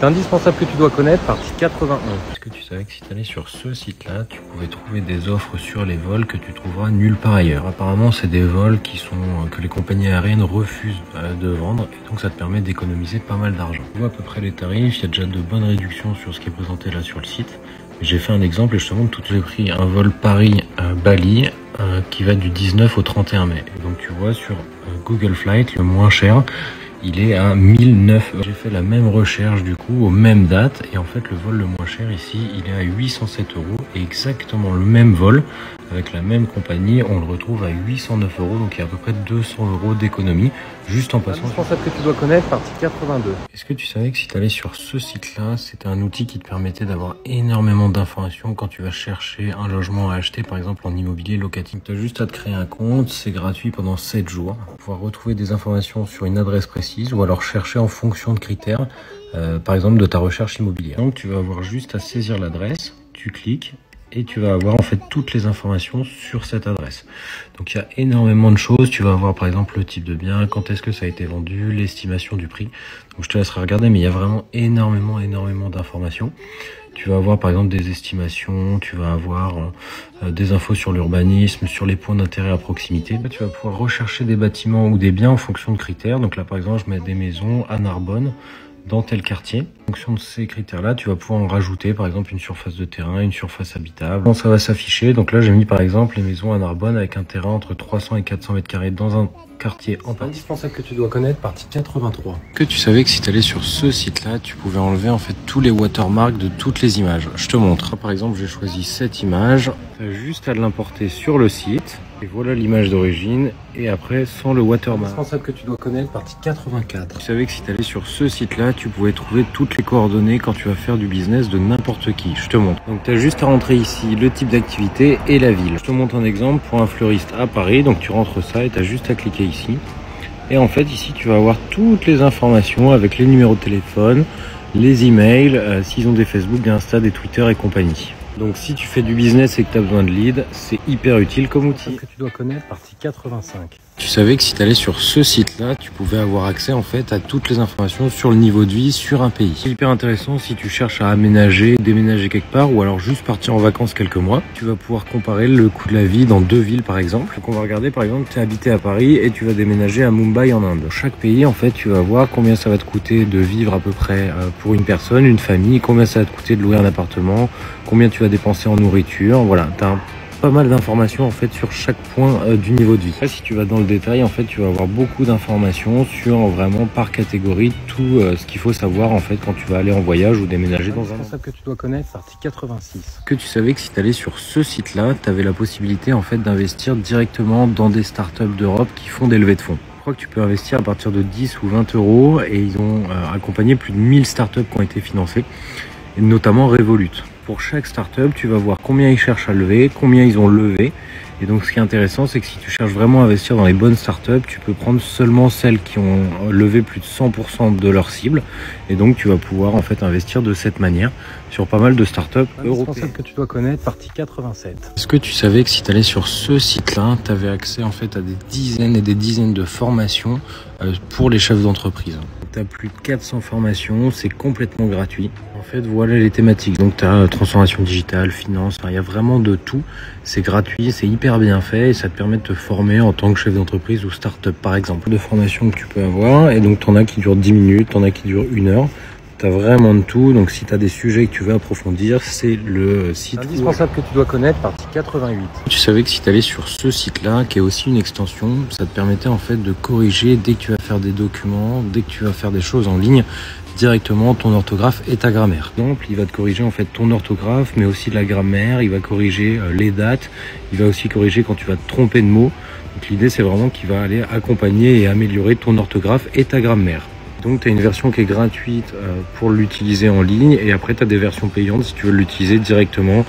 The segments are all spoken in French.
C'est indispensable que tu dois connaître, partie 81. Est-ce que tu savais que si tu allais sur ce site-là, tu pouvais trouver des offres sur les vols que tu trouveras nulle part ailleurs. Apparemment, c'est des vols que les compagnies aériennes refusent de vendre, et donc ça te permet d'économiser pas mal d'argent. Tu vois à peu près les tarifs, il y a déjà de bonnes réductions sur ce qui est présenté là sur le site. J'ai fait un exemple et je te montre tous les prix. Un vol Paris-Bali qui va du 19 au 31 mai. Et donc tu vois sur Google Flight, le moins cher, il est à 1009 €. J'ai fait la même recherche du coup aux mêmes dates et en fait le vol le moins cher ici il est à 807 € et exactement le même vol avec la même compagnie on le retrouve à 809 €, donc il y a à peu près 200 € d'économie juste en passant. Indispensable que tu dois connaître, partie 82. Est-ce que tu savais que si tu allais sur ce site là, c'était un outil qui te permettait d'avoir énormément d'informations quand tu vas chercher un logement à acheter par exemple en immobilier locatif. Tu as juste à te créer un compte, c'est gratuit pendant 7 jours pour pouvoir retrouver des informations sur une adresse précise ou alors chercher en fonction de critères par exemple de ta recherche immobilière. Donc tu vas avoir juste à saisir l'adresse, tu cliques et tu vas avoir en fait toutes les informations sur cette adresse. Donc il y a énormément de choses, tu vas avoir par exemple le type de bien, quand est-ce que ça a été vendu, l'estimation du prix. Donc je te laisserai regarder mais il y a vraiment énormément d'informations. Tu vas avoir par exemple des estimations, tu vas avoir des infos sur l'urbanisme, sur les points d'intérêt à proximité. Là, tu vas pouvoir rechercher des bâtiments ou des biens en fonction de critères. Donc là par exemple je mets des maisons à Narbonne dans tel quartier. En fonction de ces critères-là, tu vas pouvoir en rajouter par exemple une surface de terrain, une surface habitable. Quand ça va s'afficher, donc là j'ai mis par exemple les maisons à Narbonne avec un terrain entre 300 et 400 mètres carrés dans un quartier en partie. Indispensable que tu dois connaître, partie 83. Que tu savais que si tu allais sur ce site-là, tu pouvais enlever en fait tous les watermarks de toutes les images. Je te montre. Par exemple, j'ai choisi cette image. Tu as juste à l'importer sur le site. Et voilà l'image d'origine. Et après, sans le watermark. Indispensable que tu dois connaître, partie 84. Tu savais que si tu allais sur ce site-là, tu pouvais trouver toutes les coordonnées quand tu vas faire du business de n'importe qui. Je te montre. Donc, tu as juste à rentrer ici le type d'activité et la ville. Je te montre un exemple pour un fleuriste à Paris. Donc, tu rentres ça et tu as juste à cliquer ici. Et en fait, ici, tu vas avoir toutes les informations avec les numéros de téléphone, les emails, s'ils ont des Facebook, des Insta, des Twitter et compagnie. Donc si tu fais du business et que tu as besoin de leads, c'est hyper utile comme outil. Que tu dois connaître, partie 85. Tu savais que si tu allais sur ce site-là, tu pouvais avoir accès en fait à toutes les informations sur le niveau de vie sur un pays. C'est hyper intéressant si tu cherches à aménager, déménager quelque part ou alors juste partir en vacances quelques mois. Tu vas pouvoir comparer le coût de la vie dans deux villes par exemple. Donc on va regarder par exemple, tu es habité à Paris et tu vas déménager à Mumbai en Inde. Dans chaque pays en fait, tu vas voir combien ça va te coûter de vivre à peu près pour une personne, une famille, combien ça va te coûter de louer un appartement, combien tu vas dépenser en nourriture. Voilà, tu as pas mal d'informations en fait sur chaque point du niveau de vie. Après, si tu vas dans le détail, en fait, tu vas avoir beaucoup d'informations sur vraiment par catégorie tout ce qu'il faut savoir en fait quand tu vas aller en voyage ou déménager dans un. C'est ça que tu dois connaître, partie 86. Que tu savais que si tu allais sur ce site-là, tu avais la possibilité en fait d'investir directement dans des startups d'Europe qui font des levées de fonds. Je crois que tu peux investir à partir de 10 ou 20 € et ils ont accompagné plus de 1000 startups qui ont été financées, et notamment Revolut. Pour chaque startup, tu vas voir combien ils cherchent à lever, combien ils ont levé. Et donc, ce qui est intéressant, c'est que si tu cherches vraiment à investir dans les bonnes startups, tu peux prendre seulement celles qui ont levé plus de 100% de leur cible. Et donc, tu vas pouvoir en fait investir de cette manière sur pas mal de startups européennes. Que tu dois connaître, partie 87. Est-ce que tu savais que si tu allais sur ce site-là, tu avais accès en fait à des dizaines et des dizaines de formations pour les chefs d'entreprise. Tu as plus de 400 formations, c'est complètement gratuit. En fait, voilà les thématiques. Donc, tu as transformation digitale, finance, il y a vraiment de tout. C'est gratuit, c'est hyper bien fait et ça te permet de te former en tant que chef d'entreprise ou start-up, par exemple. De formations que tu peux avoir et donc, tu en as qui durent 10 minutes, tu en as qui durent 1 heure. Tu as vraiment de tout. Donc, si tu as des sujets que tu veux approfondir, c'est le site. Indispensable que tu dois connaître, partie 88. Tu savais que si tu allais sur ce site-là, qui est aussi une extension, ça te permettait en fait de corriger dès que tu vas faire des documents, dès que tu vas faire des choses en ligne, directement ton orthographe et ta grammaire. Par exemple, il va te corriger en fait ton orthographe, mais aussi la grammaire, il va corriger les dates, il va aussi corriger quand tu vas te tromper de mots. Donc l'idée c'est vraiment qu'il va aller accompagner et améliorer ton orthographe et ta grammaire. Donc tu as une version qui est gratuite pour l'utiliser en ligne et après tu as des versions payantes si tu veux l'utiliser directement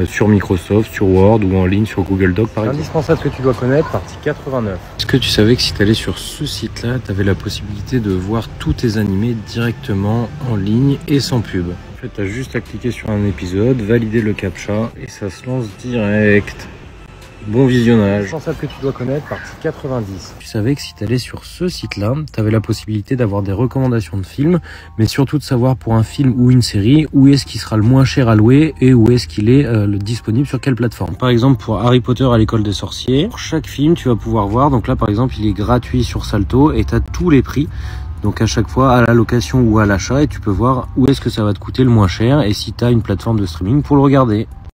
sur Microsoft, sur Word ou en ligne sur Google Docs par exemple. Indispensable que tu dois connaître, partie 89. Est-ce que tu savais que si tu allais sur ce site-là, tu avais la possibilité de voir tous tes animés directement en ligne et sans pub? En fait, tu as juste à cliquer sur un épisode, valider le CAPTCHA et ça se lance direct. Bon visionnage. Pensable que tu dois connaître, partie 90. Tu savais que si tu allais sur ce site-là, tu avais la possibilité d'avoir des recommandations de films, mais surtout de savoir pour un film ou une série, où est-ce qu'il sera le moins cher à louer et où est-ce qu'il est disponible sur quelle plateforme. Par exemple, pour Harry Potter à l'école des sorciers, pour chaque film, tu vas pouvoir voir, donc là par exemple, il est gratuit sur Salto et tu as tous les prix. Donc à chaque fois à la location ou à l'achat et tu peux voir où est-ce que ça va te coûter le moins cher et si tu as une plateforme de streaming pour le regarder.